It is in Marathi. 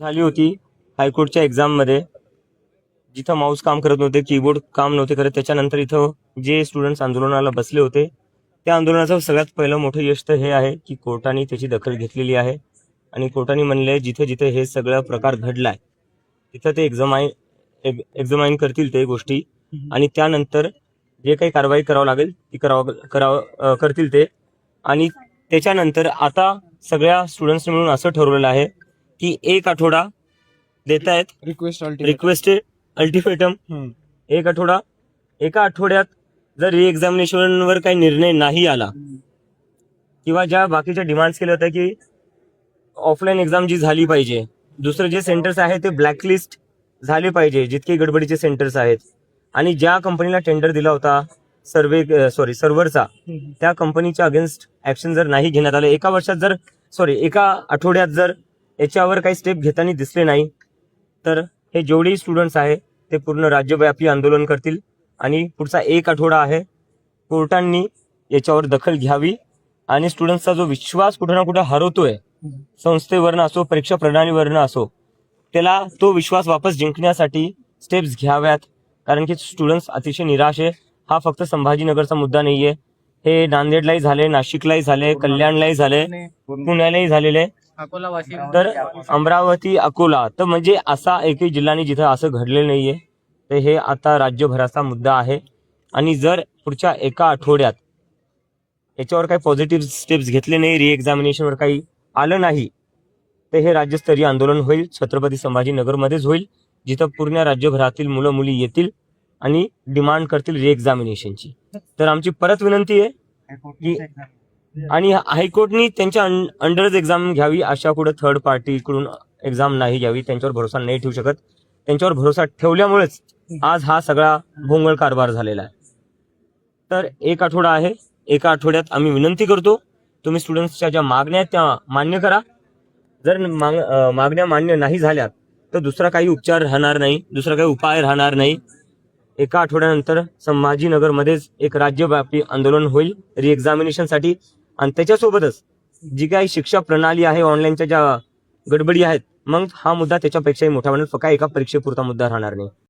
झाली होती हायकोर्टच्या एक्झाममध्ये, जिथं माऊस काम करत नव्हते, कीबोर्ड काम नव्हते करत. त्याच्यानंतर इथं जे स्टुडंट्स आंदोलनाला बसले होते, त्या आंदोलनाचं सगळ्यात पहिलं मोठं यश तर हे आहे की कोर्टाने त्याची दखल घेतलेली आहे आणि कोर्टाने म्हणले जिथे जिथे हे सगळं प्रकार घडलाय तिथं ते एक्झामाइन करतील ते गोष्टी आणि त्यानंतर जे काही कारवाई करावं लागेल ती करतील ते. आणि त्याच्यानंतर आता सगळ्या स्टुडंट्सने मिळून असं ठरवलेलं आहे की 1 आठवडा देत आहेत रिक्वेस्ट अल्टिमेटम. एका आठवड्यात जर री एक्झामिनेशनवर काही निर्णय नाही आला किंवा ज्या बाकीच्या डिमांड्स केल्या होत्या की ऑफलाईन एक्झाम जी झाली पाहिजे, दुसरे जे सेंटर्स आहेत ते ब्लॅकलिस्ट झाले पाहिजे जितके गडबडीचे सेंटर्स आहेत, आणि ज्या कंपनीला टेंडर दिला होता सर्व्हरचा, त्या कंपनीच्या अगेन्स्ट ऍक्शन जर नाही घेण्यात आलं, एका आठवड्यात जर याच्यावर काही स्टेप घेताना दिसले नाही, तर हे जेवढे स्टुडंट्स आहे ते पूर्ण राज्यव्यापी आंदोलन करतील. आणि पुढचा 1 आठवडा आहे, कोर्टांनी याच्यावर दखल घ्यावी आणि स्टुडंट्सचा जो विश्वास कुठे ना कुठे हरवतोय, संस्थेवरनं असो परीक्षा प्रणालीवरनं असो, त्याला तो विश्वास वापस जिंकण्यासाठी स्टेप्स घ्याव्यात. कारण की स्टुडंट्स अतिशय निराश आहे. हा फक्त संभाजीनगरचा मुद्दा नाहीये, हे नांदेडलाही झाले, नाशिकलाही झाले, कल्याणलाही झाले, पुण्यालाही झालेले, तर अमरावती, अकोला, तर म्हणजे असा एकही जिल्हा नाही जिथं असं घडलेलं नाहीये. तर हे आता राज्यभराचा मुद्दा आहे आणि जर पुढच्या 1 आठवड्यात याच्यावर काही पॉझिटिव्ह स्टेप्स घेतले नाही, री एक्झामिनेशनवर काही आलं नाही, तर हे राज्यस्तरीय आंदोलन होईल, छत्रपती संभाजीनगरमध्येच होईल, जिथं पूर्ण राज्यभरातील मुलं मुली येतील आणि डिमांड करतील री एक्झामिनेशनची. तर आमची परत विनंती आहे की आणि हायकोर्टनी त्यांच्या अंडरच एक्झाम घ्यावी, अशा कुठं थर्ड पार्टीकडून एक्झाम नाही घ्यावी. त्यांच्यावर भरोसा नाही ठेवू शकत. त्यांच्यावर भरोसा ठेवल्यामुळेच आज हा सगळा भोंगळ कारभार झालेला आहे. तर 1 आठवडा आहे, 1 आठवड्यात आम्ही विनंती करतो तुम्ही स्टुडंट्सच्या ज्या मागण्या आहेत त्या मान्य करा. जर मागण्या मान्य नाही झाल्या तर दुसरा काही उपचार राहणार नाही, दुसरा काही उपाय राहणार नाही. 1 आठवड्यानंतर संभाजीनगरमध्येच एक राज्यव्यापी आंदोलन होईल री एक्झामिनेशनसाठी. आणि त्याच्यासोबतच जी काही शिक्षा प्रणाली आहे, ऑनलाईनच्या ज्या गडबडी आहेत, मग हा मुद्दा त्याच्यापेक्षाही मोठा बनेल. फक्त एका परीक्षेपुरता मुद्दा राहणार नाही.